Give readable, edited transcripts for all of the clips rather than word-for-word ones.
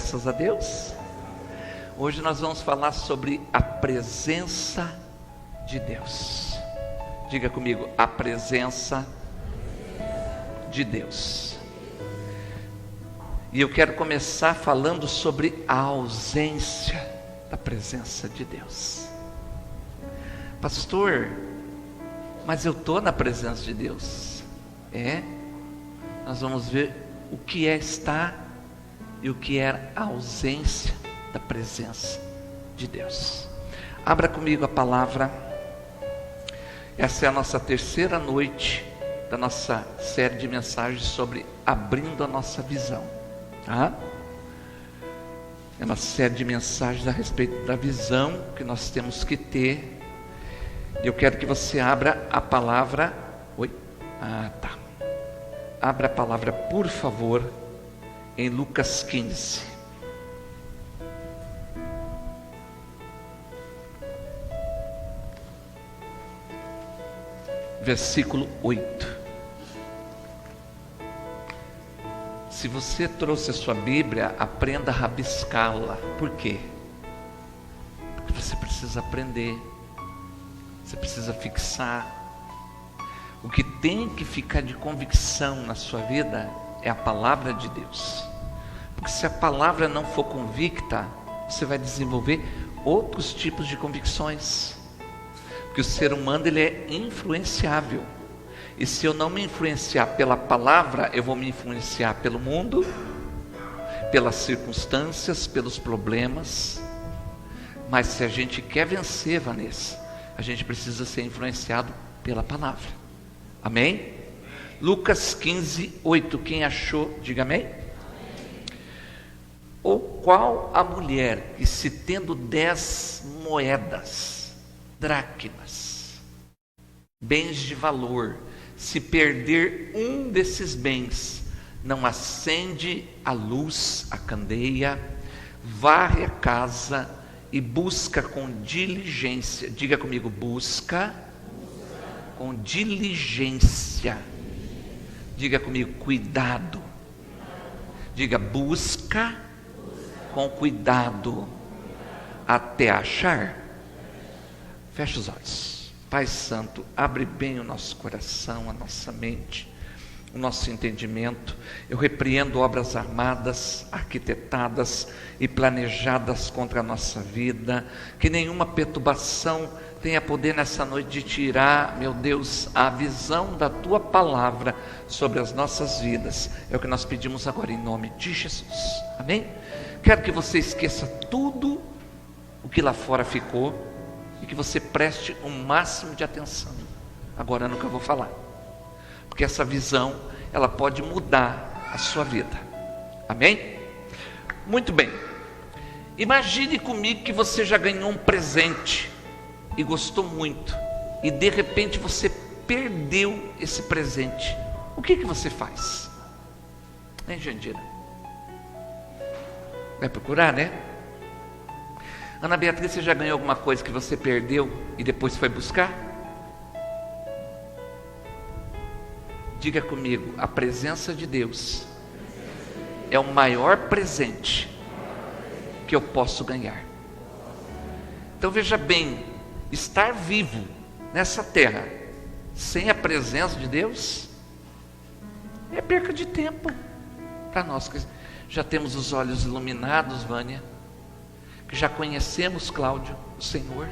Graças a Deus. Hoje nós vamos falar sobre a presença de Deus. Diga comigo, a presença de Deus. E eu quero começar falando sobre a ausência da presença de Deus. Pastor, mas eu estou na presença de Deus. Nós vamos ver o que é estar e o que é a ausência da presença de Deus. Abra comigo a palavra. Essa é a nossa terceira noite da nossa série de mensagens sobre abrindo a nossa visão, tá? É uma série de mensagens a respeito da visão que nós temos que ter. Eu quero que você abra a palavra. Abra a palavra, por favor, em Lucas 15. Versículo 8. Se você trouxe a sua Bíblia, aprenda a rabiscá-la. Por quê? Porque você precisa aprender. Você precisa fixar. O que tem que ficar de convicção na sua vida é a palavra de Deus. Porque se a palavra não for convicta, você vai desenvolver outros tipos de convicções. Porque o ser humano ele é influenciável. E se eu não me influenciar pela palavra, eu vou me influenciar pelo mundo, pelas circunstâncias, pelos problemas. Mas se a gente quer vencer, Vanessa, a gente precisa ser influenciado pela palavra. Amém? Lucas 15, 8. Quem achou, diga amém. Ou qual a mulher que, se tendo 10 moedas, dracmas, bens de valor, se perder um desses bens, não acende a luz, a candeia, varre a casa e busca com diligência. Diga comigo, busca com diligência. Diga comigo, cuidado. Diga, busca com cuidado até achar. Feche os olhos. Pai Santo, abre bem o nosso coração, a nossa mente, o nosso entendimento. Eu repreendo obras armadas, arquitetadas e planejadas contra a nossa vida. Que nenhuma perturbação tenha poder nessa noite de tirar, meu Deus, a visão da Tua palavra sobre as nossas vidas. É o que nós pedimos agora em nome de Jesus. Amém? Quero que você esqueça tudo o que lá fora ficou e que você preste o máximo de atenção agora no que eu vou falar. Porque essa visão, ela pode mudar a sua vida. Amém? Muito bem. Imagine comigo que você já ganhou um presente e gostou muito, e de repente você perdeu esse presente. O que você faz? Hein, Jandira? Vai procurar, né? Ana Beatriz, você já ganhou alguma coisa que você perdeu e depois foi buscar? Diga comigo, a presença de Deus é o maior presente que eu posso ganhar. Então veja bem, estar vivo nessa terra sem a presença de Deus é perca de tempo para nós que já temos os olhos iluminados, Vânia, que já conhecemos, Cláudio, o Senhor,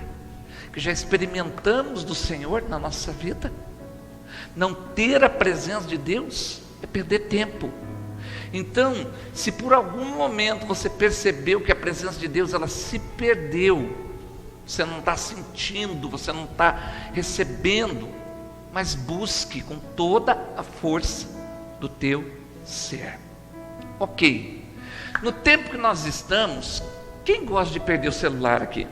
que já experimentamos do Senhor na nossa vida. Não ter a presença de Deus é perder tempo. Então, se por algum momento você percebeu que a presença de Deus ela se perdeu, você não está sentindo, você não está recebendo, mas busque com toda a força do teu ser. Ok, no tempo que nós estamos, quem gosta de perder o celular aqui?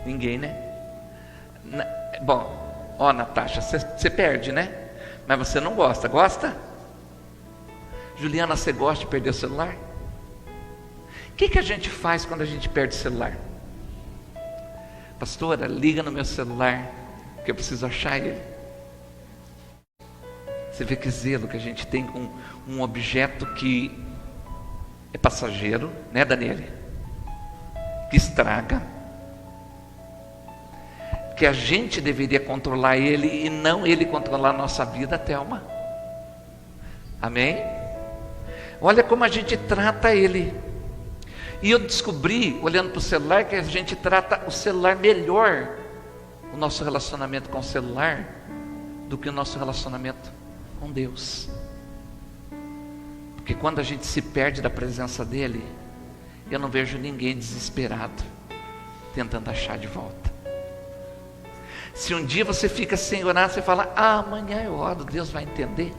Ninguém, né? Bom, Natasha, você perde, né? Mas você não gosta, gosta? Juliana, você gosta de perder o celular? O que a gente faz quando a gente perde o celular? Pastora, liga no meu celular, que eu preciso achar ele. Você vê que zelo que a gente tem com um objeto que é passageiro, né, Daniele? Que estraga. Que a gente deveria controlar ele e não ele controlar a nossa vida, Thelma. Amém? Olha como a gente trata ele. E eu descobri, olhando para o celular, que a gente trata o celular melhor, o nosso relacionamento com o celular, do que o nosso relacionamento com Deus. Porque quando a gente se perde da presença dele, eu não vejo ninguém desesperado, tentando achar de volta. Se um dia você fica sem orar, você fala, amanhã eu oro, Deus vai entender.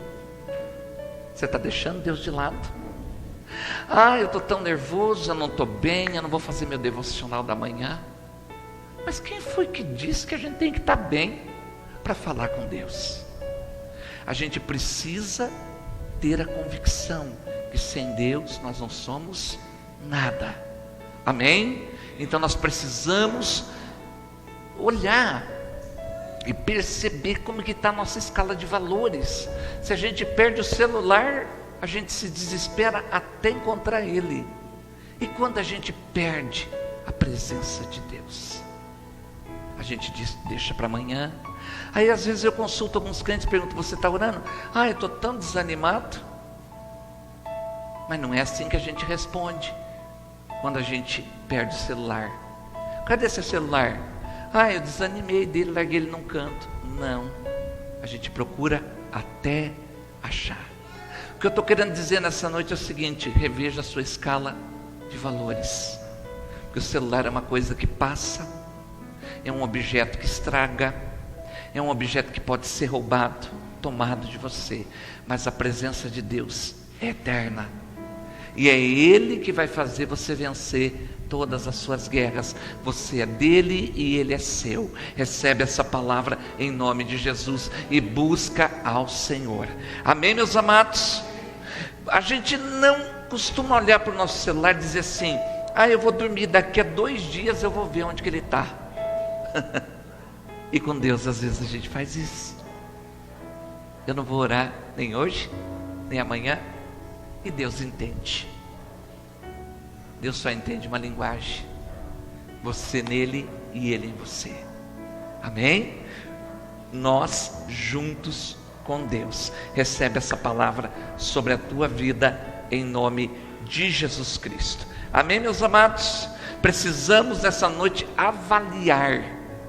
Você está deixando Deus de lado. Eu estou tão nervoso, eu não estou bem, eu não vou fazer meu devocional da manhã. Mas quem foi que disse que a gente tem que estar bem para falar com Deus? A gente precisa ter a convicção que sem Deus nós não somos nada. Amém? Então nós precisamos olhar e perceber como que está a nossa escala de valores. Se a gente perde o celular, a gente se desespera até encontrar ele. E quando a gente perde a presença de Deus, a gente diz, deixa para amanhã. Aí às vezes eu consulto alguns crentes e pergunto, você está orando? Eu estou tão desanimado. Mas não é assim que a gente responde quando a gente perde o celular. Cadê seu celular? Eu desanimei dele, larguei ele num canto. Não, a gente procura até achar. O que eu estou querendo dizer nessa noite é o seguinte: reveja a sua escala de valores. Porque o celular é uma coisa que passa, é um objeto que estraga, é um objeto que pode ser roubado, tomado de você. Mas a presença de Deus é eterna. E é Ele que vai fazer você vencer todas as suas guerras. Você é dele e ele é seu. Recebe essa palavra em nome de Jesus e busca ao Senhor. Amém, meus amados? A gente não costuma olhar para o nosso celular e dizer assim, eu vou dormir, daqui a 2 dias eu vou ver onde que ele está. E com Deus às vezes a gente faz isso. Eu não vou orar nem hoje, nem amanhã. E Deus entende. Deus só entende uma linguagem. Você nele e ele em você. Amém? Nós juntos com Deus. Recebe essa palavra sobre a tua vida em nome de Jesus Cristo. Amém, meus amados? Precisamos nessa noite avaliar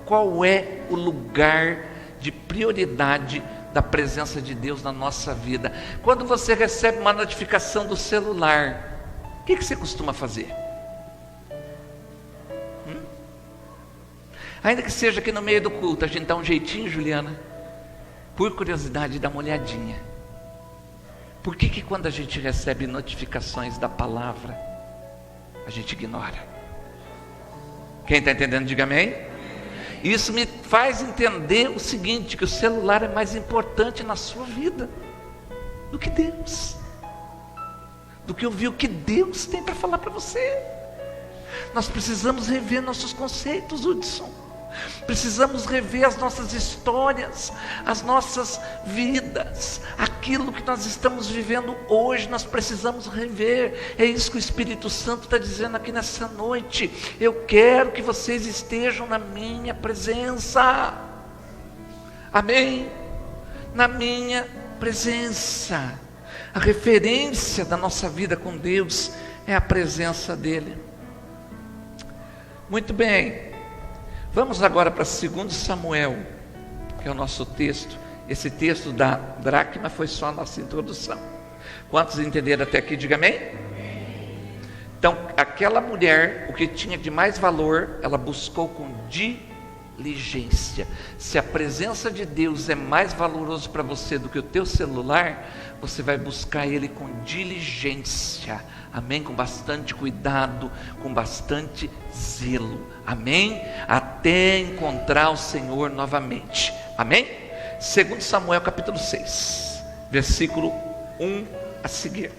qual é o lugar de prioridade da presença de Deus na nossa vida. Quando você recebe uma notificação do celular, o que você costuma fazer? Ainda que seja aqui no meio do culto, a gente dá um jeitinho, Juliana, por curiosidade, dá uma olhadinha. Por que quando a gente recebe notificações da palavra, a gente ignora? Quem está entendendo, diga amém. Isso me faz entender o seguinte, que o celular é mais importante na sua vida do que Deus, do que ouvir o que Deus tem para falar para você. Nós precisamos rever nossos conceitos, Hudson. Precisamos rever as nossas histórias, as nossas vidas, aquilo que nós estamos vivendo hoje, nós precisamos rever. É isso que o Espírito Santo está dizendo aqui nessa noite. Eu quero que vocês estejam na minha presença. Amém? Na minha presença. A referência da nossa vida com Deus é a presença dEle. Muito bem. Vamos agora para 2 Samuel, que é o nosso texto. Esse texto da dracma foi só a nossa introdução. Quantos entenderam até aqui? Diga amém. Então, aquela mulher, o que tinha de mais valor, ela buscou com diligência. Se a presença de Deus é mais valoroso para você do que o teu celular, você vai buscar ele com diligência. Amém? Com bastante cuidado, com bastante zelo. Amém? Até encontrar o Senhor novamente. Amém? 2 Samuel capítulo 6, versículo 1 a seguir.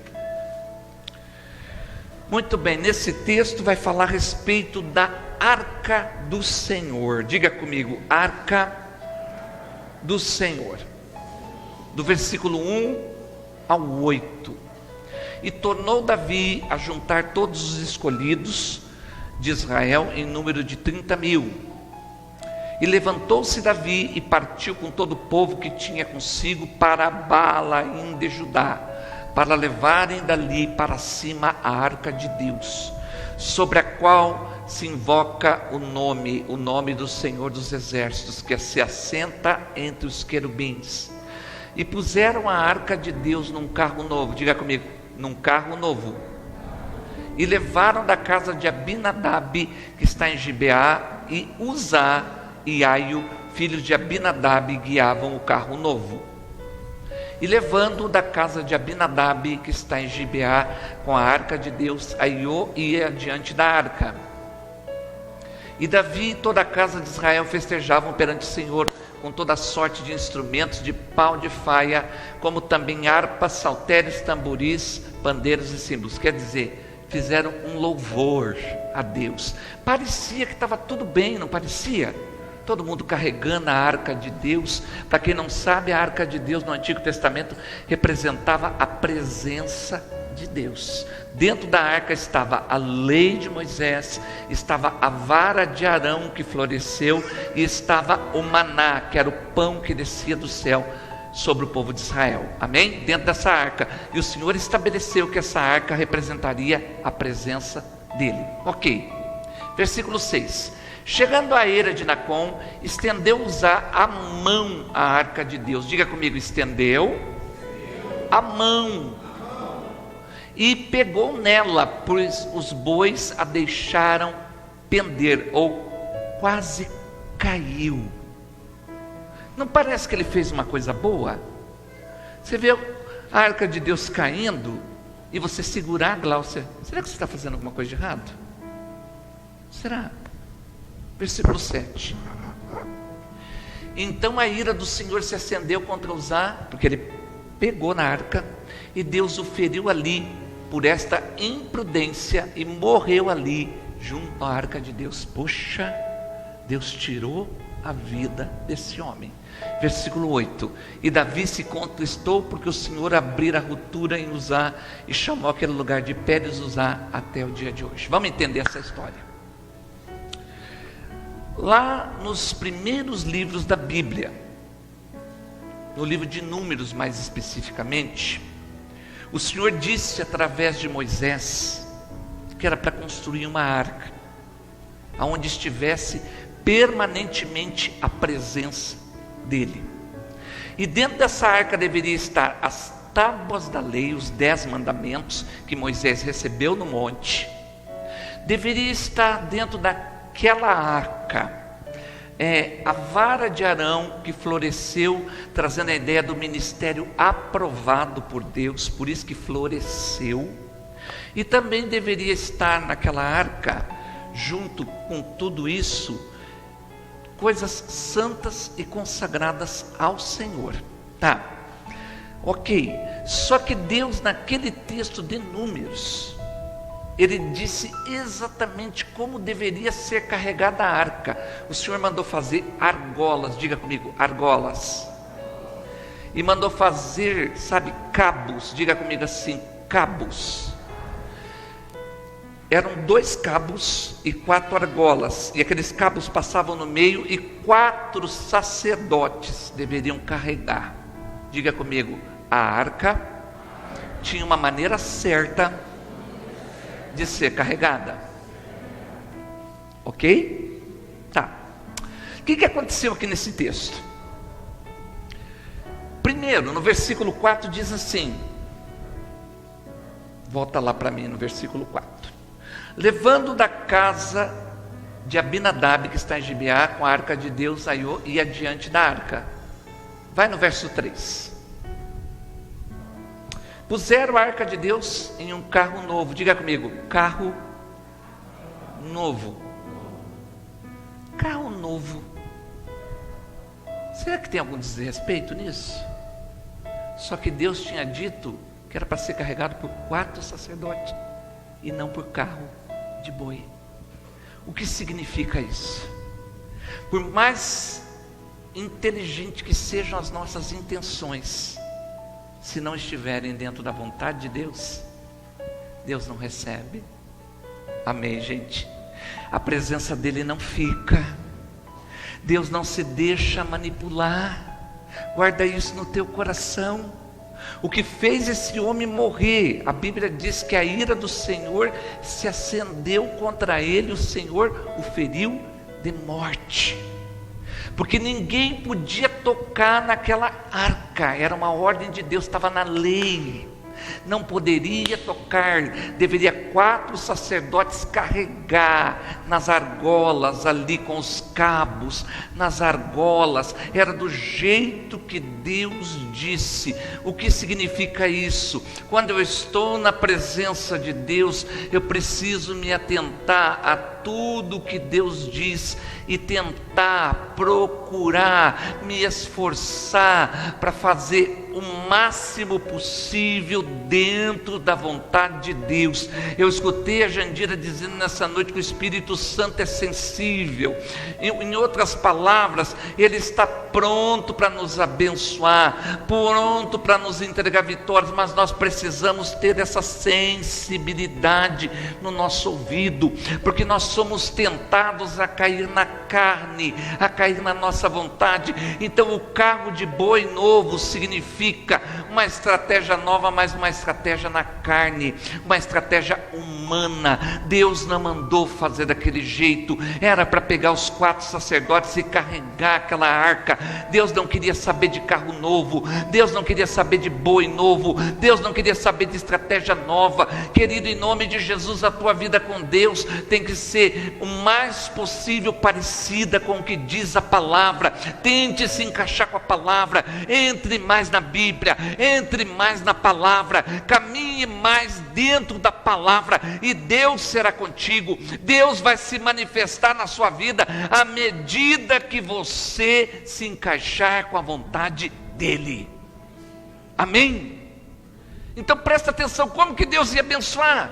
Muito bem, nesse texto vai falar a respeito da arca do Senhor. Diga comigo, arca do Senhor. Do versículo 1 ao 8. E tornou Davi a juntar todos os escolhidos de Israel em número de 30.000. E levantou-se Davi e partiu com todo o povo que tinha consigo para Baalaim de Judá, para levarem dali para cima a arca de Deus, sobre a qual se invoca o nome do Senhor dos Exércitos, que se assenta entre os querubins. E puseram a arca de Deus num carro novo, diga comigo, num carro novo, e levaram da casa de Abinadab, que está em Gibeá, e Uzá e Aio, filhos de Abinadab, guiavam o carro novo. E levando da casa de Abinadab, que está em Gibeá, com a arca de Deus, Aiô ia diante da arca. E Davi e toda a casa de Israel festejavam perante o Senhor, com toda sorte de instrumentos de pau de faia, como também harpas, saltérios, tamboris, pandeiros e símbolos. Quer dizer, fizeram um louvor a Deus. Parecia que estava tudo bem, não parecia? Todo mundo carregando a arca de Deus. Para quem não sabe, a arca de Deus no Antigo Testamento representava a presença de Deus. Dentro da arca estava a lei de Moisés, estava a vara de Arão que floresceu, e estava o maná, que era o pão que descia do céu sobre o povo de Israel. Amém? Dentro dessa arca. E o Senhor estabeleceu que essa arca representaria a presença dele. Ok. Versículo 6. Chegando à eira de Nacon, estendeu Uzá a mão à arca de Deus. Diga comigo, estendeu a mão. E pegou nela, pois os bois a deixaram pender, ou quase caiu. Não parece que ele fez uma coisa boa? Você vê a arca de Deus caindo, e você segurar, Glaucia, será que você está fazendo alguma coisa de errado? Será? Versículo 7. Então a ira do Senhor se acendeu contra Uzá, porque ele pegou na arca, e Deus o feriu ali por esta imprudência, e morreu ali junto à arca de Deus. Poxa, Deus tirou a vida desse homem. Versículo 8. E Davi se contristou porque o Senhor abrira a ruptura em Uzá, e chamou aquele lugar de Pérez Uzá até o dia de hoje. Vamos entender essa história. Lá nos primeiros livros da Bíblia, no livro de Números mais especificamente, o Senhor disse através de Moisés que era para construir uma arca, aonde estivesse permanentemente a presença dele. E dentro dessa arca deveria estar as tábuas da lei, os 10 mandamentos que Moisés recebeu no monte. Deveria estar dentro daquela arca a vara de Arão que floresceu, trazendo a ideia do ministério aprovado por Deus, por isso que floresceu. E também deveria estar naquela arca, junto com tudo isso, coisas santas e consagradas ao Senhor. Tá, ok. Só que Deus, naquele texto de Números, ele disse exatamente como deveria ser carregada a arca. O Senhor mandou fazer argolas, diga comigo, argolas. E mandou fazer, sabe, cabos, diga comigo assim, cabos. Eram 2 cabos e 4 argolas, e aqueles cabos passavam no meio, e 4 sacerdotes deveriam carregar. Diga comigo, a arca tinha uma maneira certa de ser carregada. Ok? Tá. O que aconteceu aqui nesse texto? Primeiro, no versículo 4 diz assim, volta lá para mim no versículo 4. Levando da casa de Abinadab, que está em Gibeá, com a arca de Deus, Aiô ia diante da arca. Vai no verso 3. Puseram a arca de Deus em um carro novo. Diga comigo, carro novo. Carro novo. Será que tem algum desrespeito nisso? Só que Deus tinha dito que era para ser carregado por 4 sacerdotes e não por carro de boi. O que significa isso? Por mais inteligente que sejam as nossas intenções, se não estiverem dentro da vontade de Deus, Deus não recebe. Amém, gente? A presença dele não fica. Deus não se deixa manipular. Guarda isso no teu coração. O que fez esse homem morrer, a Bíblia diz que a ira do Senhor se acendeu contra ele, o Senhor o feriu de morte, porque ninguém podia tocar naquela arca, era uma ordem de Deus, estava na lei, não poderia tocar, deveria 4 sacerdotes carregar nas argolas ali com os cabos, nas argolas, era do jeito que Deus disse. O que significa isso? Quando eu estou na presença de Deus, eu preciso me atentar a tudo que Deus diz e tentar, procurar, me esforçar para fazer o máximo possível dentro da vontade de Deus. Eu escutei a Jandira dizendo nessa noite que o Espírito Santo é sensível. Em outras palavras, Ele está pronto para nos abençoar, pronto para nos entregar vitórias, mas nós precisamos ter essa sensibilidade no nosso ouvido, porque nós somos tentados a cair na carne, a cair na nossa vontade. Então o carro de boi novo significa uma estratégia nova, mas uma estratégia na carne, uma estratégia humana. Deus não mandou fazer daquele jeito, era para pegar os 4 sacerdotes e carregar aquela arca. Deus não queria saber de carro novo, Deus não queria saber de boi novo, Deus não queria saber de estratégia nova. Querido, em nome de Jesus, a tua vida com Deus tem que ser o mais possível parecida com o que diz a palavra. Tente se encaixar com a palavra, entre mais na Bíblia, entre mais na palavra, caminhe mais dentro da palavra e Deus será contigo. Deus vai se manifestar na sua vida à medida que você se encaixar com a vontade dEle. Amém? Então presta atenção, como que Deus ia abençoar?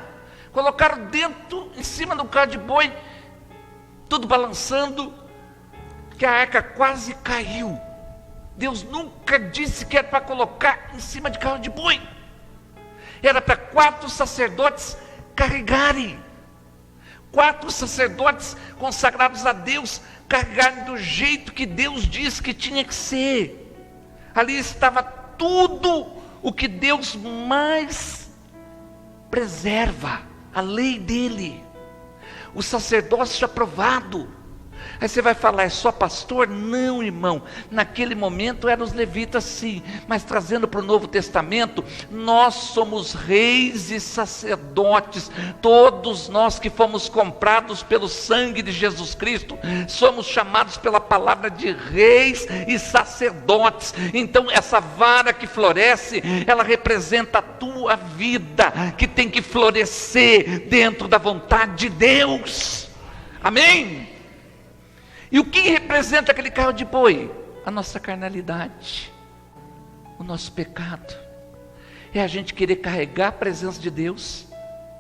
Colocaram dentro, em cima do carro de boi, tudo balançando, que a arca quase caiu. Deus nunca disse que era para colocar em cima de carro de boi, era para 4 sacerdotes carregarem, 4 sacerdotes consagrados a Deus carregarem do jeito que Deus disse que tinha que ser. Ali estava tudo o que Deus mais preserva, a lei dele, o sacerdócio aprovado. Aí você vai falar, é só pastor? Não, irmão, naquele momento eram os levitas sim, mas trazendo para o Novo Testamento, nós somos reis e sacerdotes, todos nós que fomos comprados pelo sangue de Jesus Cristo, somos chamados pela palavra de reis e sacerdotes. Então essa vara que floresce, ela representa a tua vida, que tem que florescer dentro da vontade de Deus. Amém? E o que representa aquele carro de boi? A nossa carnalidade, o nosso pecado. É a gente querer carregar a presença de Deus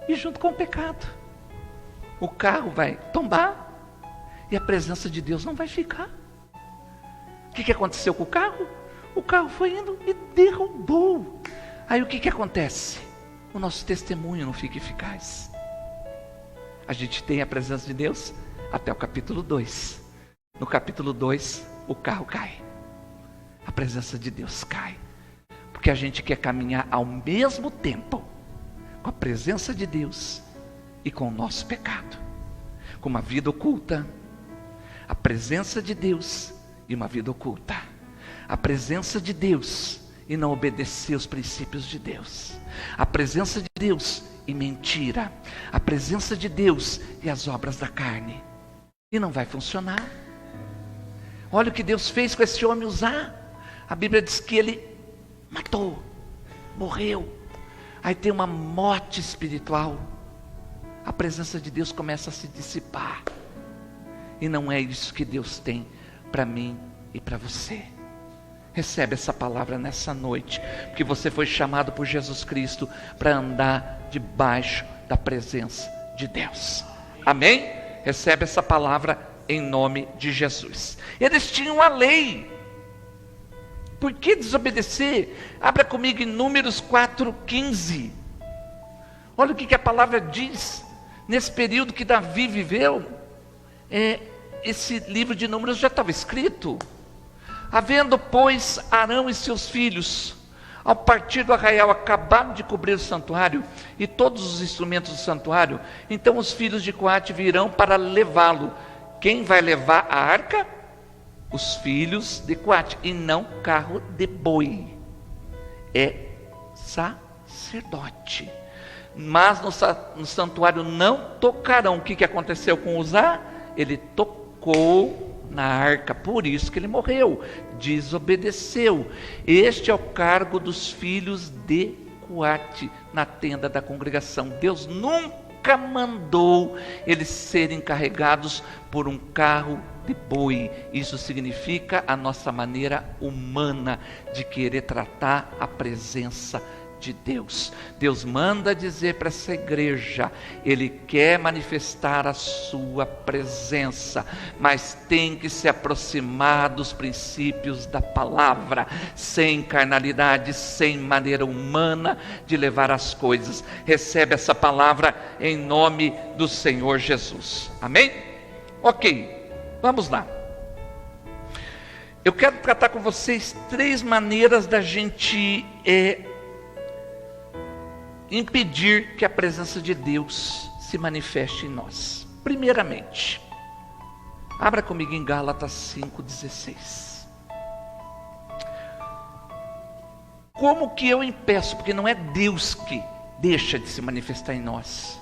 e junto com o pecado. O carro vai tombar e a presença de Deus não vai ficar. O que aconteceu com o carro? O carro foi indo e derrubou. Aí o que acontece? O nosso testemunho não fica eficaz. A gente tem a presença de Deus até o capítulo 2. No capítulo 2, o carro cai. A presença de Deus cai. Porque a gente quer caminhar ao mesmo tempo com a presença de Deus e com o nosso pecado. Com uma vida oculta. A presença de Deus e uma vida oculta. A presença de Deus e não obedecer os princípios de Deus. A presença de Deus e mentira. A presença de Deus e as obras da carne. E não vai funcionar. Olha o que Deus fez com esse homem Uzá. A Bíblia diz que ele matou, morreu. Aí tem uma morte espiritual. A presença de Deus começa a se dissipar. E não é isso que Deus tem para mim e para você. Recebe essa palavra nessa noite, porque você foi chamado por Jesus Cristo para andar debaixo da presença de Deus. Amém? Recebe essa palavra em nome de Jesus. Eles tinham a lei. Por que desobedecer? Abra comigo em Números 4:15. Olha o que a palavra diz. Nesse período que Davi viveu, esse livro de Números já estava escrito. Havendo, pois, Arão e seus filhos, ao partir do arraial, acabaram de cobrir o santuário e todos os instrumentos do santuário, então os filhos de Coate virão para levá-lo. Quem vai levar a arca? Os filhos de Coate, e não carro de boi. É sacerdote. Mas no santuário não tocarão. O que aconteceu com Uzá? Ele tocou na arca, por isso que ele morreu, desobedeceu. Este é o cargo dos filhos de Coate na tenda da congregação. Deus nunca mandou eles serem carregados por um carro de boi. Isso significa a nossa maneira humana de querer tratar a presença de Deus. Deus manda dizer para essa igreja, Ele quer manifestar a sua presença, mas tem que se aproximar dos princípios da palavra, sem carnalidade, sem maneira humana de levar as coisas. Recebe essa palavra em nome do Senhor Jesus. Amém? Ok, vamos lá. Eu quero tratar com vocês 3 maneiras da gente impedir que a presença de Deus se manifeste em nós. Primeiramente, abra comigo em Gálatas 5,16. Como que eu impeço? Porque não é Deus que deixa de se manifestar em nós,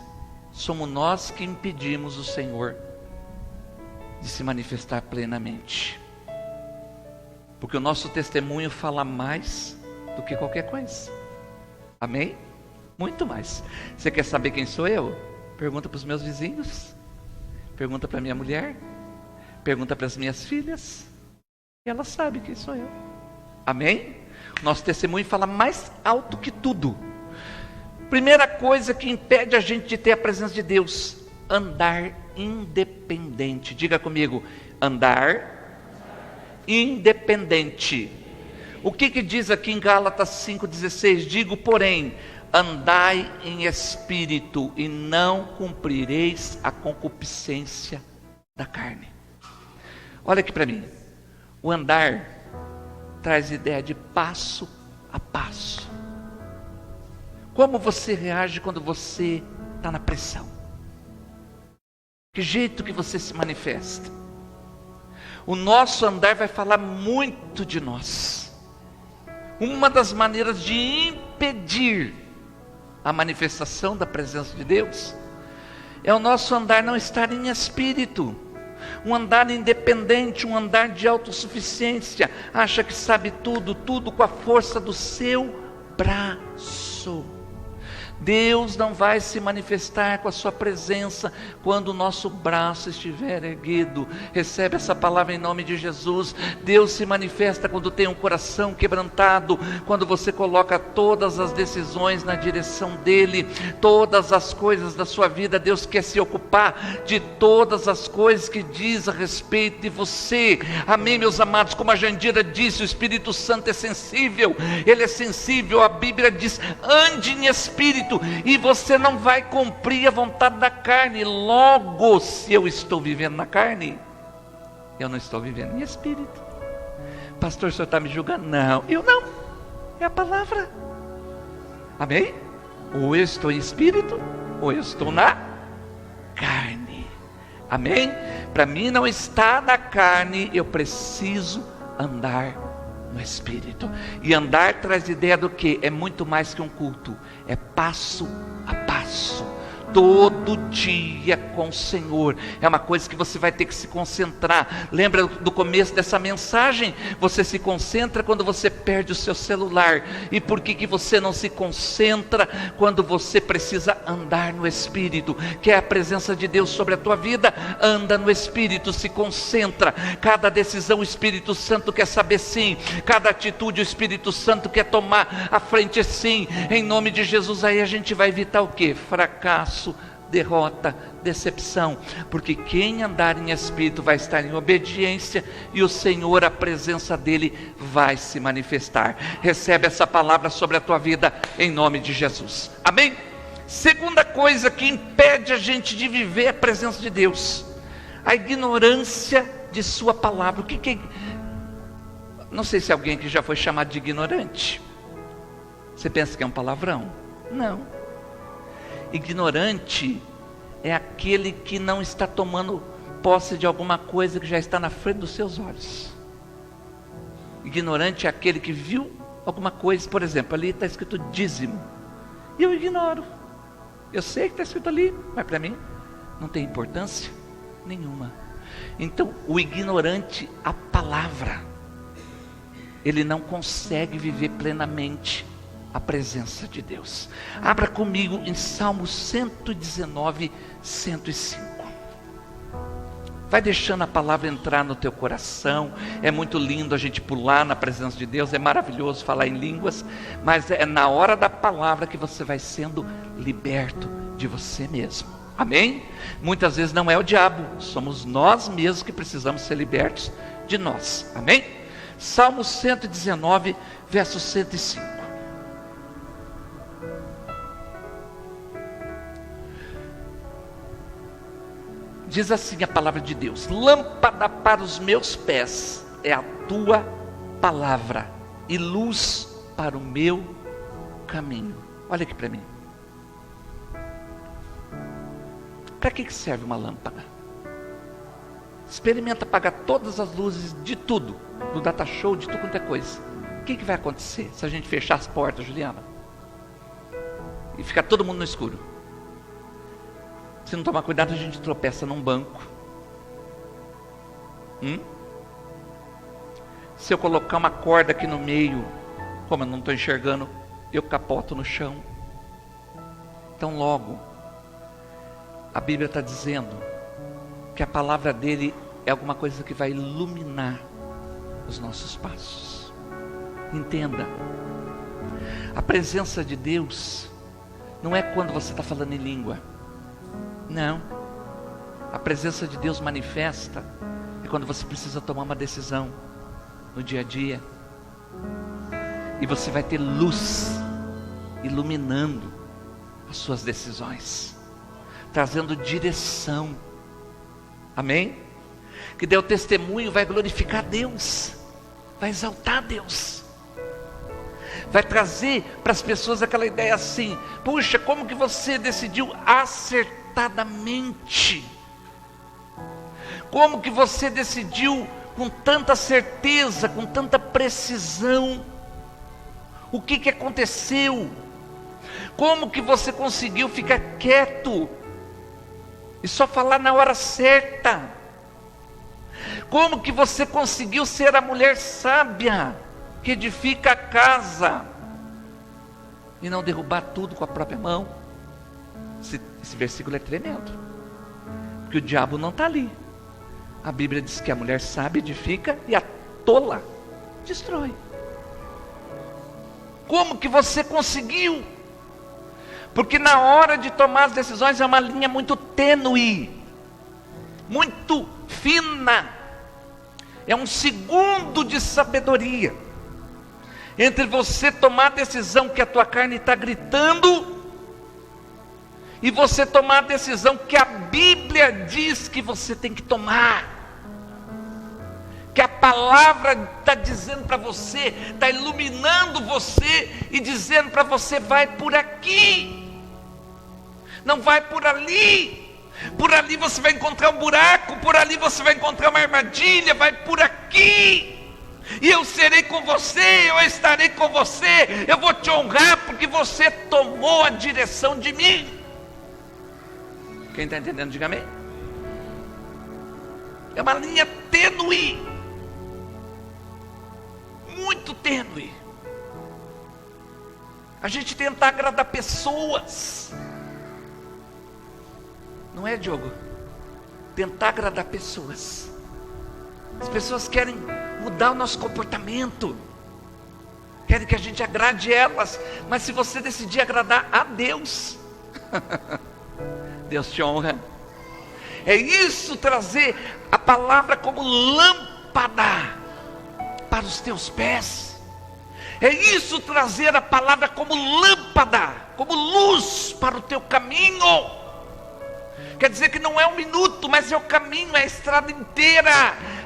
somos nós que impedimos o Senhor de se manifestar plenamente, porque o nosso testemunho fala mais do que qualquer coisa. Amém? Muito mais. Você quer saber quem sou eu? Pergunta para os meus vizinhos, pergunta para minha mulher, pergunta para as minhas filhas, e ela sabe quem sou eu. Amém? Nosso testemunho fala mais alto que tudo. Primeira coisa que impede a gente de ter a presença de Deus: andar independente. Diga comigo: andar independente. O que diz aqui em Gálatas 5,16? Digo, porém, andai em espírito e não cumprireis a concupiscência da carne. Olha aqui para mim. O andar traz ideia de passo a passo. Como você reage quando você está na pressão? Que jeito que você se manifesta? O nosso andar vai falar muito de nós. Uma das maneiras de impedir a manifestação da presença de Deus é o nosso andar não estar em espírito, um andar independente, um andar de autossuficiência, acha que sabe tudo, tudo com a força do seu braço. Deus não vai se manifestar com a sua presença quando o nosso braço estiver erguido. Recebe essa palavra em nome de Jesus. Deus se manifesta quando tem um coração quebrantado, quando você coloca todas as decisões na direção dele, todas as coisas da sua vida. Deus quer se ocupar de todas as coisas que diz a respeito de você. Amém, meus amados? Como a Jandira disse, o Espírito Santo é sensível, ele é sensível. A Bíblia diz: ande em espírito, e você não vai cumprir a vontade da carne. Logo, se eu estou vivendo na carne, eu não estou vivendo em espírito. Pastor, o senhor está me julgando? Não, eu não, é a palavra. Amém? Ou eu estou em espírito, ou eu estou na carne. Amém? Para mim não estar na carne, eu preciso andar no espírito. E andar traz ideia do que? É muito mais que um culto, é passo a passo, todo dia com o Senhor. É uma coisa que você vai ter que se concentrar. Lembra do começo dessa mensagem? Você se concentra quando você perde o seu celular. E por que você não se concentra quando você precisa andar no Espírito? Que é a presença de Deus sobre a tua vida. Anda no Espírito, se concentra. Cada decisão o Espírito Santo quer saber sim. Cada atitude o Espírito Santo quer tomar à frente sim. Em nome de Jesus, aí a gente vai evitar o quê? Fracasso, derrota, decepção, porque quem andar em espírito vai estar em obediência, e o Senhor, a presença dele vai se manifestar. Recebe essa palavra sobre a tua vida em nome de Jesus. Amém? Segunda coisa que impede a gente de viver a presença de Deus: a ignorância de sua palavra. O que é? Não sei se alguém que já foi chamado de ignorante. Você pensa que é um palavrão? Não. Ignorante é aquele que não está tomando posse de alguma coisa que já está na frente dos seus olhos. Ignorante é aquele que viu alguma coisa, por exemplo, ali está escrito dízimo, e eu ignoro. Eu sei que está escrito ali, mas para mim não tem importância nenhuma. Então, o ignorante, a palavra, ele não consegue viver plenamente a presença de Deus. Abra comigo em Salmo 119, 105. Vai deixando a palavra entrar no teu coração. É muito lindo a gente pular na presença de Deus, é maravilhoso falar em línguas, mas é na hora da palavra que você vai sendo liberto de você mesmo. Amém? Muitas vezes não é o diabo, somos nós mesmos que precisamos ser libertos de nós. Amém? Salmo 119, verso 105. Diz assim a palavra de Deus: lâmpada para os meus pés é a tua palavra, e luz para o meu caminho. Olha aqui para mim. Para que serve uma lâmpada? Experimenta apagar todas as luzes de tudo, do data show, de tudo quanto é coisa. O que vai acontecer se a gente fechar as portas, Juliana? E ficar todo mundo no escuro? Se não tomar cuidado, a gente tropeça num banco. Se eu colocar uma corda aqui no meio, como eu não estou enxergando, eu capoto no chão. Então logo, a Bíblia está dizendo que a palavra dele é alguma coisa que vai iluminar os nossos passos. Entenda, a presença de Deus não é quando você está falando em língua. Não, a presença de Deus manifesta é quando você precisa tomar uma decisão no dia a dia, e você vai ter luz iluminando as suas decisões, trazendo direção. Amém? Que dê o testemunho, vai glorificar a Deus, vai exaltar a Deus, vai trazer para as pessoas aquela ideia assim: puxa, como que você decidiu acertadamente? Como que você decidiu com tanta certeza, com tanta precisão? O que aconteceu? Como que você conseguiu ficar quieto e só falar na hora certa? Como que você conseguiu ser a mulher sábia que edifica a casa e não derrubar tudo com a própria mão? Esse versículo é tremendo, porque o diabo não está ali. A Bíblia diz que a mulher sábia edifica e a tola destrói. Como que você conseguiu? Porque na hora de tomar as decisões é uma linha muito tênue, muito fina. É um segundo de sabedoria entre você tomar a decisão que a tua carne está gritando e você tomar a decisão que a Bíblia diz que você tem que tomar, que a palavra está dizendo para você, está iluminando você e dizendo para você: vai por aqui, não vai por ali. Por ali você vai encontrar um buraco, por ali você vai encontrar uma armadilha, vai por aqui. E eu serei com você, eu estarei com você, eu vou te honrar porque você tomou a direção de mim. Quem está entendendo, diga amém. É uma linha tênue, muito tênue. A gente tentar agradar pessoas, não é, Diogo? Tentar agradar pessoas. As pessoas querem mudar o nosso comportamento, querem que a gente agrade elas, mas se você decidir agradar a Deus, Deus te honra. É isso, trazer a palavra como lâmpada para os teus pés. É isso, trazer a palavra como lâmpada lâmpada, como luz para o teu caminho. Quer dizer que não é um minuto, mas é o caminho, é a estrada inteira.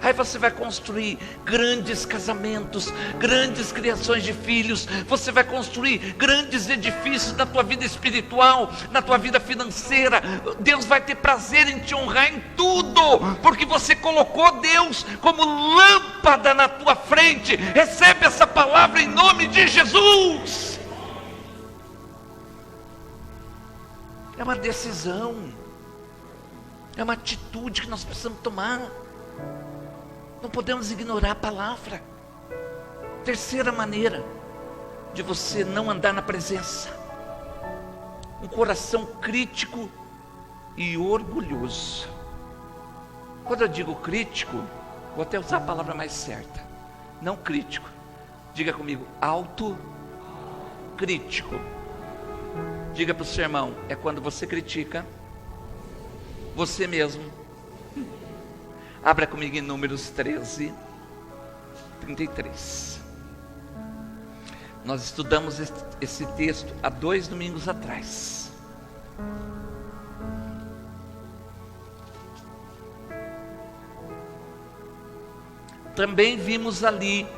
Aí você vai construir grandes casamentos, grandes criações de filhos. Você vai construir grandes edifícios na tua vida espiritual, na tua vida financeira. Deus vai ter prazer em te honrar em tudo, porque você colocou Deus como lâmpada na tua frente. Recebe essa palavra em nome de Jesus. É uma decisão. É uma atitude que nós precisamos tomar. Não podemos ignorar a palavra. Terceira maneira de você não andar na presença: um coração crítico e orgulhoso. Quando eu digo crítico, vou até usar a palavra mais certa. Não crítico. Diga comigo, autocrítico. Diga para o seu irmão, é quando você critica você mesmo. Abra comigo em Números 13, 33. Nós estudamos esse texto há 2 domingos atrás. Também vimos ali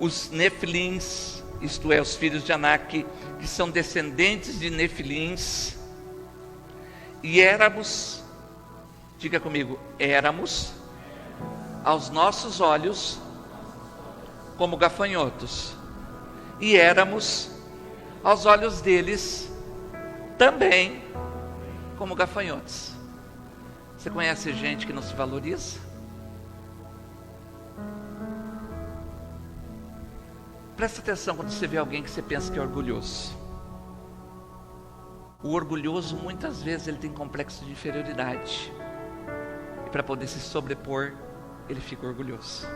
os Nefilins, isto é, os filhos de Anak, que são descendentes de Nefilins. E éramos, diga comigo, éramos aos nossos olhos como gafanhotos, e éramos aos olhos deles também como gafanhotos. Você conhece gente que não se valoriza? Presta atenção quando você vê alguém que você pensa que é orgulhoso. O orgulhoso, muitas vezes, ele tem complexo de inferioridade. E para poder se sobrepor, ele fica orgulhoso.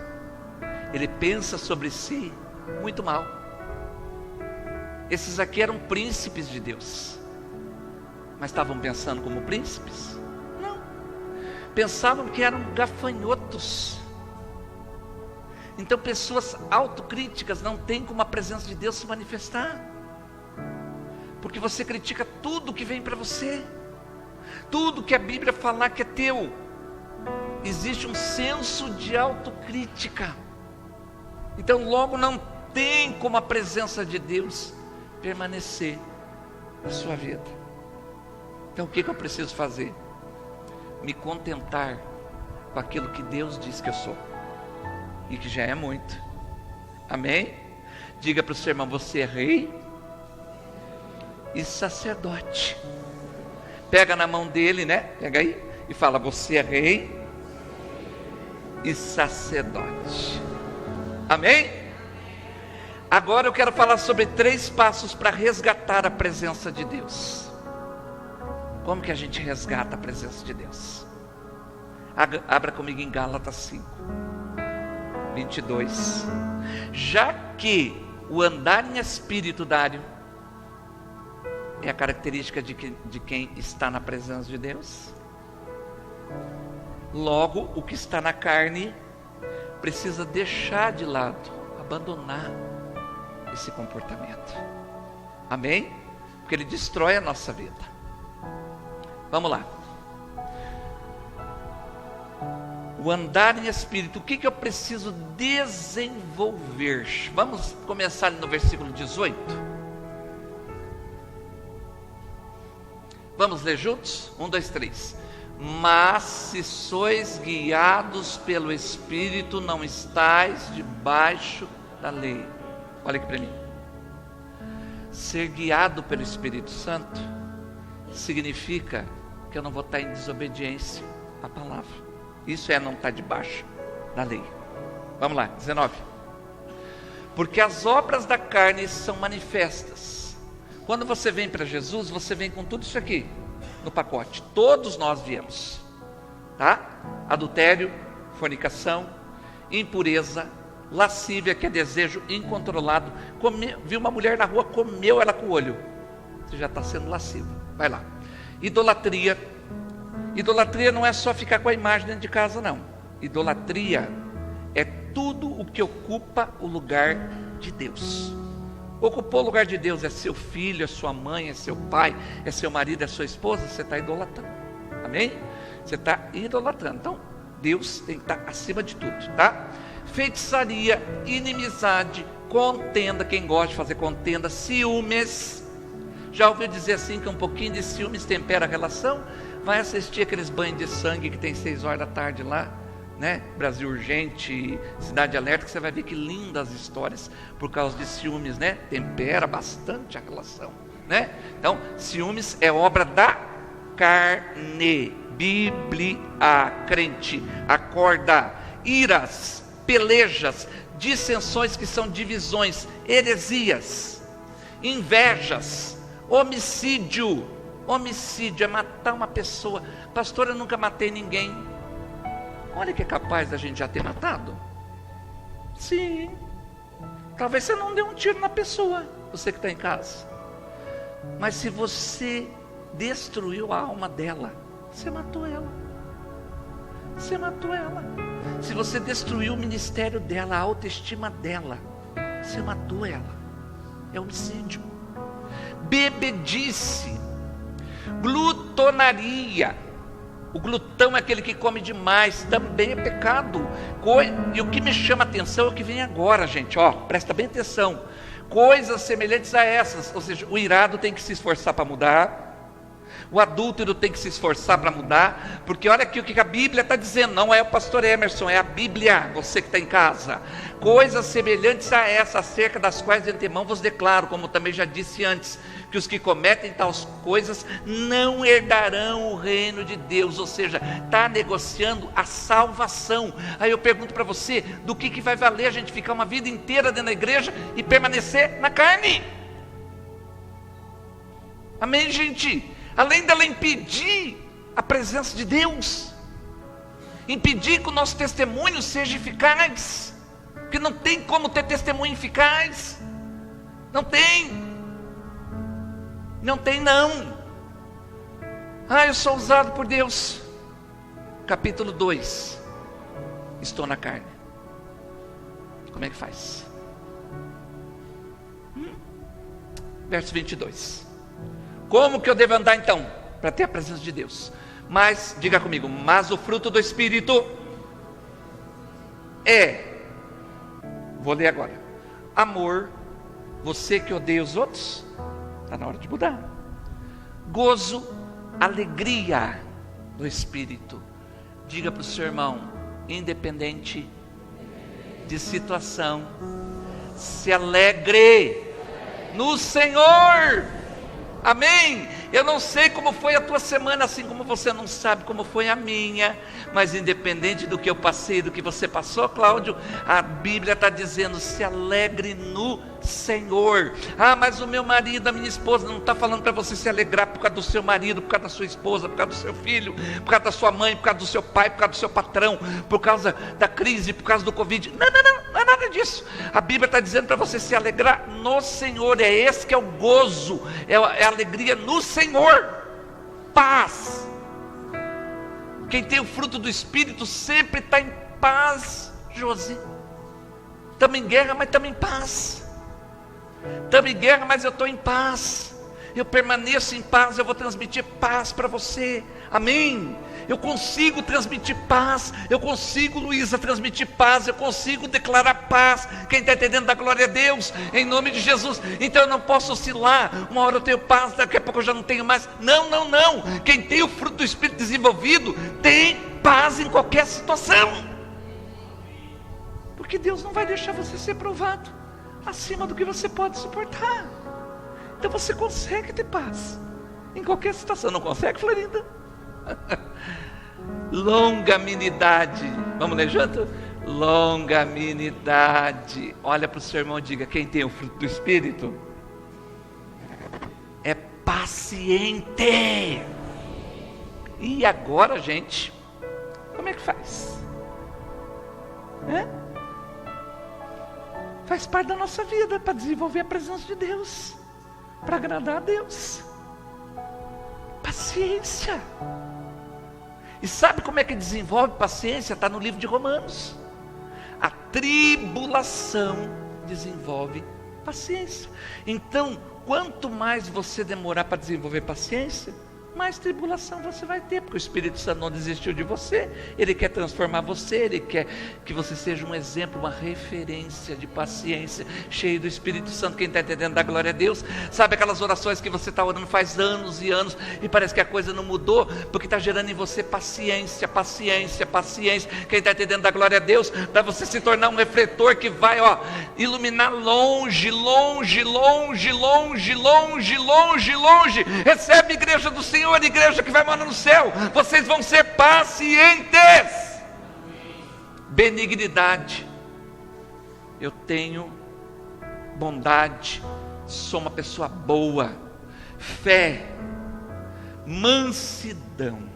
Ele pensa sobre si muito mal. Esses aqui eram príncipes de Deus. Mas estavam pensando como príncipes? Não. Pensavam que eram gafanhotos. Então pessoas autocríticas não têm como a presença de Deus se manifestar. Porque você critica tudo que vem para você, tudo que a Bíblia falar que é teu. Existe um senso de autocrítica. Então logo não tem como a presença de Deus permanecer na sua vida. Então o que eu preciso fazer? Me contentar com aquilo que Deus diz que eu sou, e que já é muito. Amém? Diga para o seu irmão, você é rei e sacerdote. Pega na mão dele, né? Pega aí e fala, você é rei e sacerdote. Amém? Agora eu quero falar sobre 3 passos para resgatar a presença de Deus. Como que a gente resgata a presença de Deus? Abra comigo em Gálatas 5, 22. Já que o andar em espírito, Dário, é a característica de quem está na presença de Deus, logo o que está na carne precisa deixar de lado, abandonar esse comportamento. Amém? Porque ele destrói a nossa vida. Vamos lá. O andar em espírito, o que eu preciso desenvolver? Vamos começar no versículo 18. Vamos ler juntos? 1, 2, 3. Mas se sois guiados pelo Espírito, não estáis debaixo da lei. Olha aqui para mim. Ser guiado pelo Espírito Santo significa que eu não vou estar em desobediência à palavra. Isso é não estar debaixo da lei. Vamos lá, 19. Porque as obras da carne são manifestas. Quando você vem para Jesus, você vem com tudo isso aqui no pacote. Todos nós viemos, tá? Adultério, fornicação, impureza, lascívia, que é desejo incontrolado. Viu uma mulher na rua, comeu ela com o olho. Você já está sendo lascivo. Vai lá. Idolatria. Idolatria não é só ficar com a imagem dentro de casa, não. Idolatria é tudo o que ocupa o lugar de Deus. ocupou o lugar de Deus, é seu filho, é sua mãe, é seu pai, é seu marido, é sua esposa, você está idolatrando. Amém? Você está idolatrando. Então, Deus tem que estar acima de tudo, tá? Feitiçaria, inimizade, contenda, quem gosta de fazer contenda, ciúmes. Já ouviu dizer assim que um pouquinho de ciúmes tempera a relação? Vai assistir aqueles banhos de sangue que tem 6 horas da tarde lá, né? Brasil Urgente, Cidade Alerta, que você vai ver que lindas histórias por causa de ciúmes, né? Tempera bastante a relação, né? Então, ciúmes é obra da carne, Bíblia, crente, acorda, iras, pelejas, dissensões que são divisões, heresias, invejas, homicídio é matar uma pessoa. Pastor, eu nunca matei ninguém. Olha que é capaz da gente já ter matado. Sim, talvez você não deu um tiro na pessoa, você que está em casa, mas se você destruiu a alma dela, você matou ela. Você matou ela. Se você destruiu o ministério dela, a autoestima dela, você matou ela. É homicídio. Bebedice, glutonaria. O glutão é aquele que come demais, também é pecado. E o que me chama a atenção é o que vem agora, gente, ó, presta bem atenção. Coisas semelhantes a essas, ou seja, o irado tem que se esforçar para mudar, o adúltero tem que se esforçar para mudar, porque olha aqui o que a Bíblia está dizendo, não é o pastor Emerson, é a Bíblia, você que está em casa. Coisas semelhantes a essa, acerca das quais de antemão vos declaro, como também já disse antes, que os que cometem tais coisas não herdarão o reino de Deus. Ou seja, está negociando a salvação. Aí eu pergunto para você, do que vai valer a gente ficar uma vida inteira dentro da igreja e permanecer na carne? Amém, gente? Além dela impedir a presença de Deus, impedir que o nosso testemunho seja eficaz, porque não tem como ter testemunho eficaz, não tem, não. Eu sou usado por Deus. Capítulo 2, estou na carne. Como é que faz? Verso 22. Como que eu devo andar então, para ter a presença de Deus? Mas, diga comigo, mas o fruto do Espírito vou ler agora, amor. Você que odeia os outros, está na hora de mudar. Gozo, alegria do Espírito. Diga para o seu irmão, independente de situação, se alegre no Senhor. Amém? Eu não sei como foi a tua semana, assim como você não sabe como foi a minha, mas independente do que eu passei, do que você passou, Cláudio, a Bíblia está dizendo, se alegre no Senhor. Mas o meu marido, a minha esposa, não está falando para você se alegrar por causa do seu marido, por causa da sua esposa, por causa do seu filho, por causa da sua mãe, por causa do seu pai, por causa do seu patrão, por causa da crise, por causa do Covid. Não é nada disso. A Bíblia está dizendo para você se alegrar no Senhor. É esse que é o gozo, é a alegria no Senhor. Paz. Quem tem o fruto do Espírito sempre está em paz. Josi, estamos em guerra, mas estamos em paz. Estamos em guerra, mas eu estou em paz. Eu permaneço em paz, eu vou transmitir paz para você. Amém? Eu consigo transmitir paz. Eu consigo, Luísa, transmitir paz. Eu consigo declarar paz. Quem está entendendo, da glória a Deus, em nome de Jesus. Então eu não posso oscilar. Uma hora eu tenho paz, daqui a pouco eu já não tenho mais. Não. Quem tem o fruto do Espírito desenvolvido tem paz em qualquer situação, porque Deus não vai deixar você ser provado acima do que você pode suportar. Então você consegue ter paz em qualquer situação. Não consegue, Florinda? Longanimidade. Vamos ler junto? Longanimidade. Olha para o seu irmão e diga, quem tem o fruto do Espírito é paciente. E agora, gente, como é que faz? Faz parte da nossa vida, para desenvolver a presença de Deus, para agradar a Deus. Paciência. E sabe como é que desenvolve paciência? Está no livro de Romanos. A tribulação desenvolve Paciência. Então, quanto mais você demorar para desenvolver paciência, mais tribulação você vai ter, porque o Espírito Santo não desistiu de você, Ele quer transformar você, Ele quer que você seja um exemplo, uma referência de paciência, cheio do Espírito Santo. Quem está entendendo, dá glória a Deus. Sabe aquelas orações que você está orando faz anos e anos, e parece que a coisa não mudou, porque está gerando em você paciência, paciência, paciência. Quem está entendendo, dá glória a Deus, para você se tornar um refletor que vai iluminar longe, longe, longe, longe, longe, longe, longe. Recebe, igreja do Senhor, a igreja que vai morar no céu. Vocês vão ser pacientes. Benignidade. Eu tenho bondade, sou uma pessoa boa. Fé, mansidão.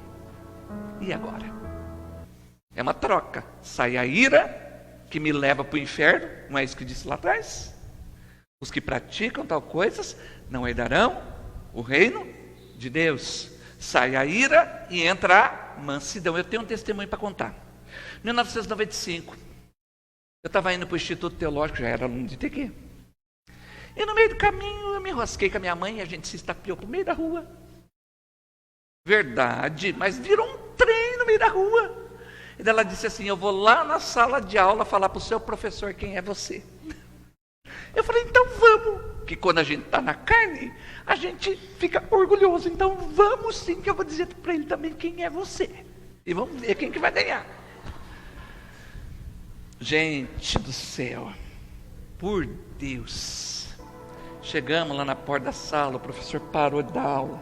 E agora? É uma troca. Sai a ira, que me leva para o inferno, não é isso que disse lá atrás? Os que praticam tal coisas não herdarão o reino de Deus. Sai a ira e entra a mansidão. Eu tenho um testemunho para contar. 1995, eu estava indo para o Instituto Teológico, já era aluno de ITQ. E no meio do caminho eu me enrosquei com a minha mãe e a gente se estapeou para o meio da rua. Verdade, mas virou um trem no meio da rua. E ela disse assim: eu vou lá na sala de aula falar para o seu professor quem é você. Eu falei: então vamos. Que quando a gente está na carne, a gente fica orgulhoso. Então vamos sim, que eu vou dizer para ele também quem é você. E vamos ver quem que vai ganhar. Gente do céu, por Deus. Chegamos lá na porta da sala, o professor parou de dar aula.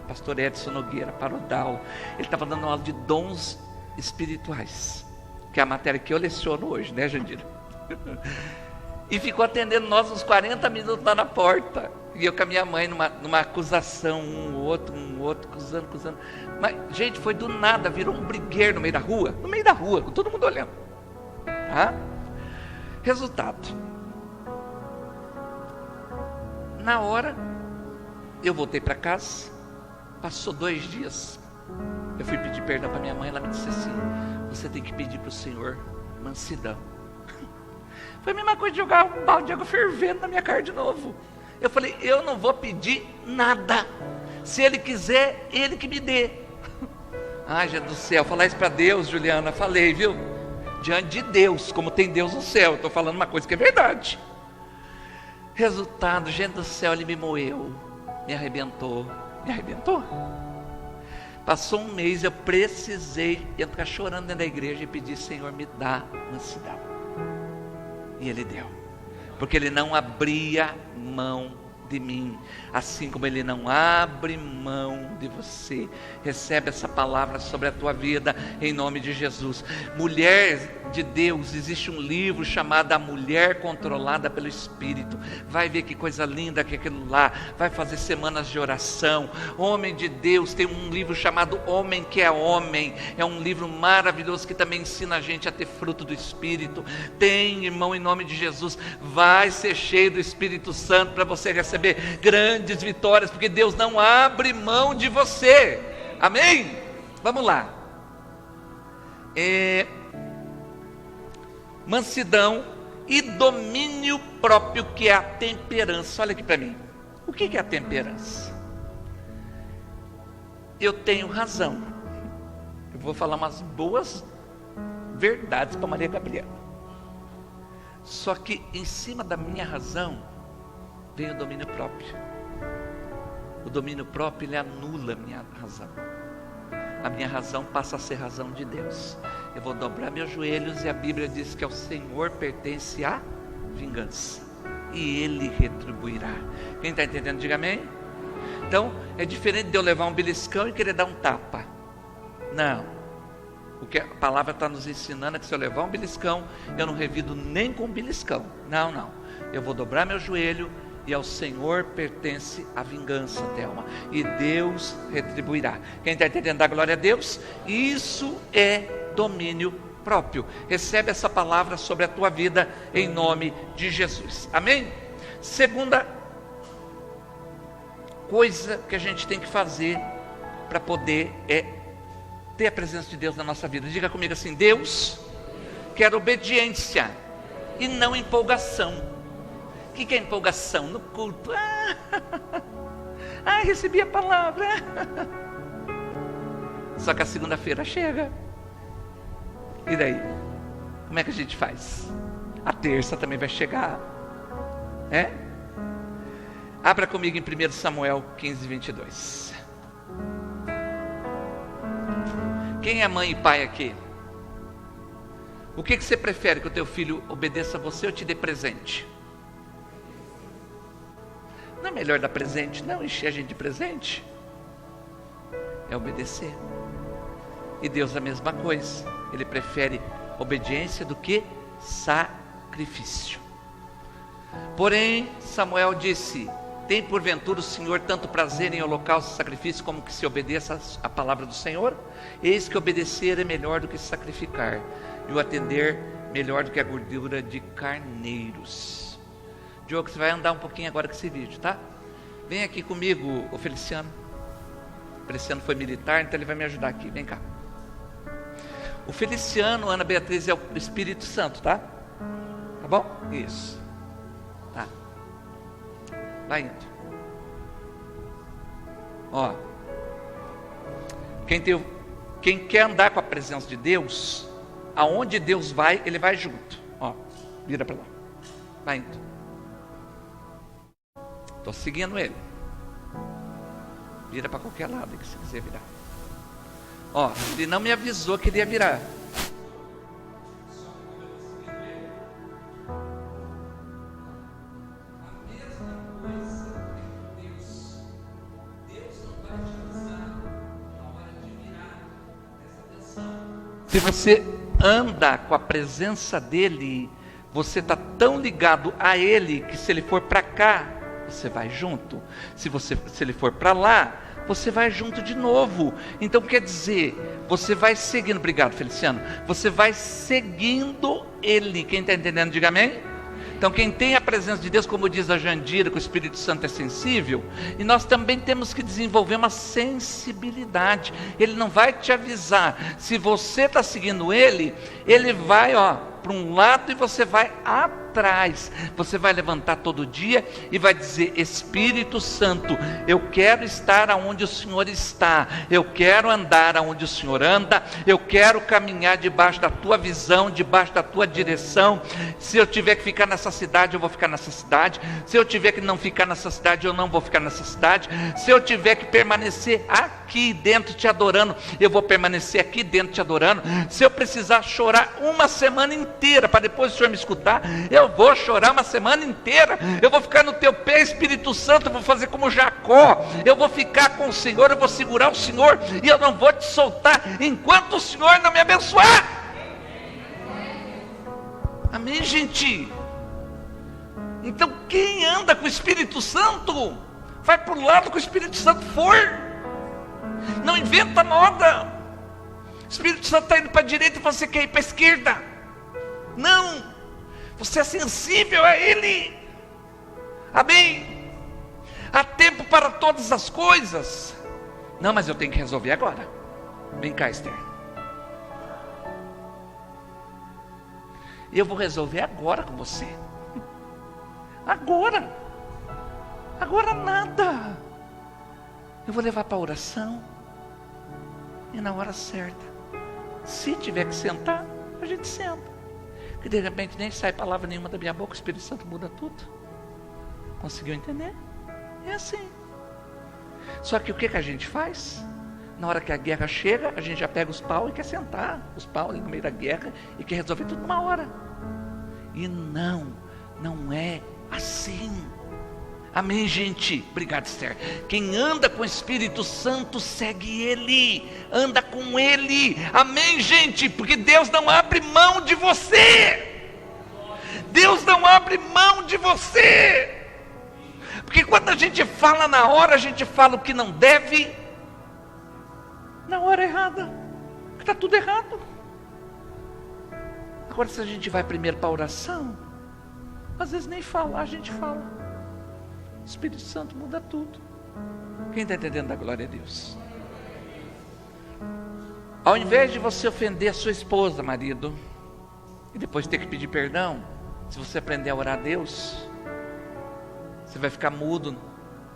Pastor Edson Nogueira parou de dar aula. Ele estava dando aula de dons espirituais, que é a matéria que eu leciono hoje, né, Jandira? E ficou atendendo nós uns 40 minutos lá na porta. E eu com a minha mãe numa acusação, um outro, acusando. Mas, gente, foi do nada, virou um brigueiro no meio da rua, com todo mundo olhando. Tá? Resultado. Na hora, eu voltei para casa, passou 2 dias, eu fui pedir perdão para minha mãe, ela me disse assim: você tem que pedir para o Senhor mansidão. Foi a mesma coisa de jogar um balde de água fervendo na minha cara de novo. Eu falei: eu não vou pedir nada, se Ele quiser, Ele que me dê. Ai, gente do céu, falar isso para Deus, Juliana, falei, viu? Diante de Deus, como tem Deus no céu, eu estou falando uma coisa que é verdade. Resultado, gente do céu, Ele me moeu, me arrebentou. Passou 1 mês, eu precisei entrar chorando dentro da igreja e pedir: Senhor, me dá mansidão. E Ele deu, porque Ele não abria mão de mim, assim como Ele não abre mão de você. Recebe essa palavra sobre a tua vida, em nome de Jesus. Mulher de Deus, existe um livro chamado A Mulher Controlada pelo Espírito. Vai ver que coisa linda que é aquilo lá. Vai fazer semanas de oração. Homem de Deus, tem um livro chamado Homem que é Homem. É um livro maravilhoso que também ensina a gente a ter fruto do Espírito. Tem, irmão, em nome de Jesus, vai ser cheio do Espírito Santo para você receber grandes vitórias, porque Deus não abre mão de você. Amém? Vamos lá. Mansidão e domínio próprio, que é a temperança. Olha aqui para mim. O que é a temperança? Eu tenho razão. Eu vou falar umas boas verdades para Maria Gabriela. Só que em cima da minha razão vem o domínio próprio. O domínio próprio, ele anula a minha razão. A minha razão passa a ser razão de Deus. Eu vou dobrar meus joelhos, e a Bíblia diz que ao Senhor pertence a vingança, e Ele retribuirá. Quem está entendendo, diga amém. Então, é diferente de eu levar um beliscão e querer dar um tapa. Não. O que a palavra está nos ensinando é que se eu levar um beliscão, eu não revido nem com um beliscão. Não. Eu vou dobrar meu joelho, e ao Senhor pertence a vingança, Thelma, e Deus retribuirá. Quem está entendendo, dá glória a Deus. Isso é domínio próprio. Recebe essa palavra sobre a tua vida, em nome de Jesus. Amém? Segunda coisa que a gente tem que fazer para poder ter a presença de Deus na nossa vida. Diga comigo assim: Deus quer obediência e não empolgação. O que é empolgação? No culto. Recebi a palavra. Só que a segunda-feira chega. E daí? Como é que a gente faz? A terça também vai chegar. Abra comigo em 1 Samuel 15, 22. Quem é mãe e pai aqui? O que você prefere, que o teu filho obedeça a você ou te dê presente? Não é melhor dar presente? Não, encher a gente de presente. É obedecer. E Deus a mesma coisa. Ele prefere obediência do que sacrifício. Porém, Samuel disse: tem porventura o Senhor tanto prazer em holocausto e sacrifício, como que se obedeça a palavra do Senhor? Eis que obedecer é melhor do que sacrificar, e o atender melhor do que a gordura de carneiros. Diogo, você vai andar um pouquinho agora com esse vídeo, tá? Vem aqui comigo, o Feliciano. O Feliciano foi militar, então ele vai me ajudar aqui, vem cá. O Feliciano, Ana Beatriz, é o Espírito Santo, tá? Tá bom? Isso. Tá. Vai indo. Ó. Quem quer andar com a presença de Deus, aonde Deus vai, ele vai junto. Ó, vira para lá. Vai indo. Estou seguindo ele. Vira para qualquer lado que você quiser virar. Ó, ele não me avisou que ele ia virar. Se você anda com a presença dele, você está tão ligado a ele que se ele for para cá, você vai junto. Se ele for para lá, você vai junto de novo. Então quer dizer, você vai seguindo. Obrigado, Feliciano. Você vai seguindo ele. Quem está entendendo, diga amém. Então quem tem a presença de Deus, como diz a Jandira, que o Espírito Santo é sensível, e nós também temos que desenvolver uma sensibilidade. Ele não vai te avisar. Se você está seguindo ele, ele vai para um lado e você vai atrás. Você vai levantar todo dia e vai dizer: Espírito Santo, eu quero estar aonde o Senhor está, eu quero andar aonde o Senhor anda, eu quero caminhar debaixo da tua visão, debaixo da tua direção. Se eu tiver que ficar nessa cidade, eu vou ficar nessa cidade. Se eu tiver que não ficar nessa cidade, eu não vou ficar nessa cidade. Se eu tiver que permanecer aqui dentro te adorando, eu vou permanecer aqui dentro te adorando. Se eu precisar chorar uma semana inteira para depois o Senhor me escutar, eu vou chorar uma semana inteira. Eu vou ficar no teu pé, Espírito Santo. Eu vou fazer como Jacó, eu vou ficar com o Senhor, eu vou segurar o Senhor e eu não vou te soltar enquanto o Senhor não me abençoar. Amém, gente? Então quem anda com o Espírito Santo, vai para o lado que o Espírito Santo for. Não inventa moda. O Espírito Santo está indo para a direita e você quer ir para a esquerda. Não, você é sensível a Ele. Amém? Há tempo para todas as coisas. Não, mas eu tenho que resolver agora. Vem cá, Esther. Eu vou resolver agora com você. Agora nada. Eu vou levar para a oração. E na hora certa, se tiver que sentar, a gente senta. Que de repente nem sai palavra nenhuma da minha boca, o Espírito Santo muda tudo. Conseguiu entender? É assim. Só que o que a gente faz? Na hora que a guerra chega, a gente já pega os pau e quer sentar. Os pau no meio da guerra e quer resolver tudo numa hora. E não é assim. Amém, gente? Obrigado, Esther. Quem anda com o Espírito Santo segue Ele, anda com Ele. Amém, gente? Porque Deus não abre mão de você. Deus não abre mão de você. Porque quando a gente fala na hora, a gente fala o que não deve na hora errada, que está tudo errado. Agora, se a gente vai primeiro para a oração, às vezes nem falar a gente fala. O Espírito Santo muda tudo. Quem está entendendo da glória a Deus? Ao invés de você ofender a sua esposa, marido, e depois ter que pedir perdão, se você aprender a orar a Deus, Você vai ficar mudo,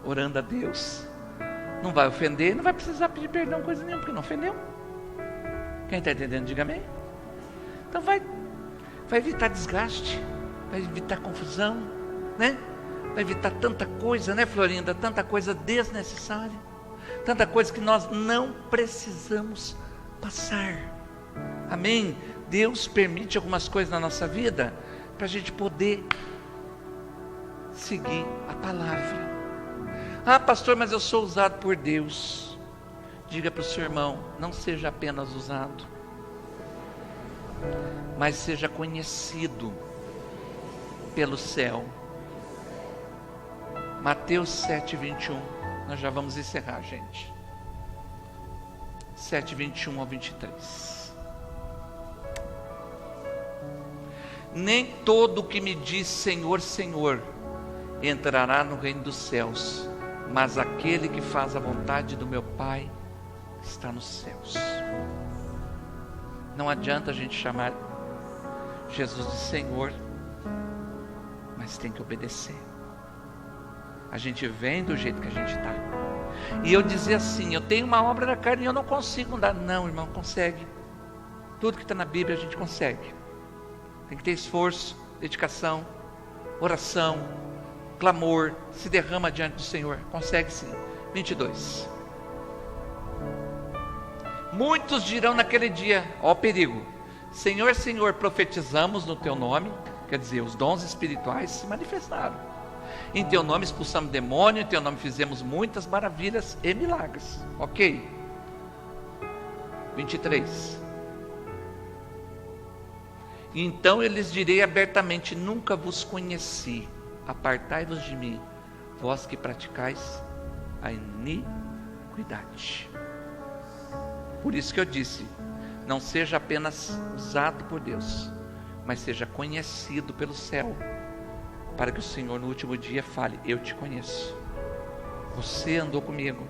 orando a Deus. Não vai ofender, não vai precisar pedir perdão, coisa nenhuma, porque não ofendeu. Quem está entendendo, diga amém. Então vai evitar desgaste, vai evitar confusão, né? Vai evitar tanta coisa, né, Florinda? Tanta coisa desnecessária, tanta coisa que nós não precisamos passar. Amém? Deus permite algumas coisas na nossa vida para a gente poder seguir a palavra. Ah, pastor, mas eu sou usado por Deus. Diga para o seu irmão, não seja apenas usado, mas seja conhecido pelo céu. Mateus 7:21. Nós já vamos encerrar, gente. 7:21 ao 23. Nem todo o que me diz Senhor, Senhor entrará no reino dos céus, mas aquele que faz a vontade do meu Pai está nos céus. Não adianta a gente chamar Jesus de Senhor, mas tem que obedecer. A gente vem do jeito que a gente está. E eu dizia assim, eu tenho uma obra na carne e eu não consigo andar. Não, irmão, consegue. Tudo que está na Bíblia a gente consegue. Tem que ter esforço, dedicação, oração, clamor, se derrama diante do Senhor. Consegue sim. 22. Muitos dirão naquele dia, ó perigo, Senhor, Senhor, profetizamos no teu nome. Quer dizer, os dons espirituais se manifestaram. Em teu nome expulsamos demônio, em teu nome fizemos muitas maravilhas e milagres. Ok. 23. Então eu lhes direi abertamente, nunca vos conheci. Apartai-vos de mim, vós que praticais a iniquidade. Por isso que eu disse, não seja apenas usado por Deus, mas seja conhecido pelo céu, para que o Senhor no último dia fale, eu te conheço, você andou comigo.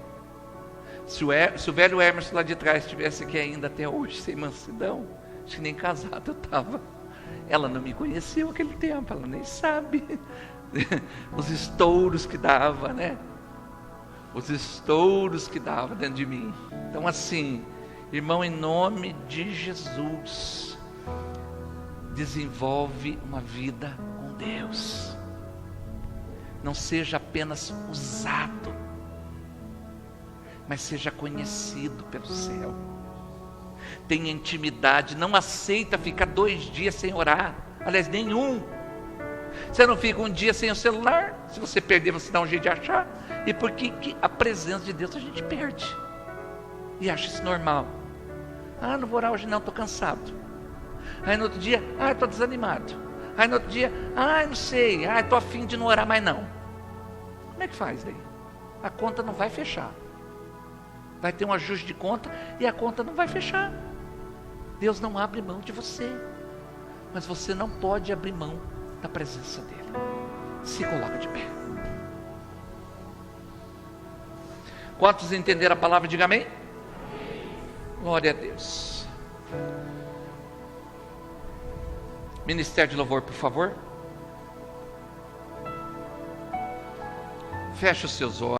Se o velho Emerson lá de trás estivesse aqui ainda até hoje, sem mansidão, acho que nem casado eu estava. Ela não me conheceu naquele tempo, ela nem sabe os estouros que dava, né? Os estouros que dava dentro de mim. Então assim, irmão, em nome de Jesus, desenvolve uma vida com Deus. Não seja apenas usado, mas seja conhecido pelo céu. Tenha intimidade, não aceita ficar 2 dias sem orar. Aliás, nenhum. Você não fica um dia sem o celular. Se você perder, você dá um jeito de achar. E porque a presença de Deus a gente perde e acha isso normal. Ah, não vou orar hoje não, estou cansado. Aí no outro dia, estou desanimado. Aí no outro dia, não sei, estou afim de não orar mais não. Como é que faz daí? A conta não vai fechar. Vai ter um ajuste de conta e a conta não vai fechar. Deus não abre mão de você, mas você não pode abrir mão da presença dele. Se coloca de pé. Quantos entenderam a palavra? Diga amém. Glória a Deus. Ministério de louvor, por favor. Feche os seus olhos.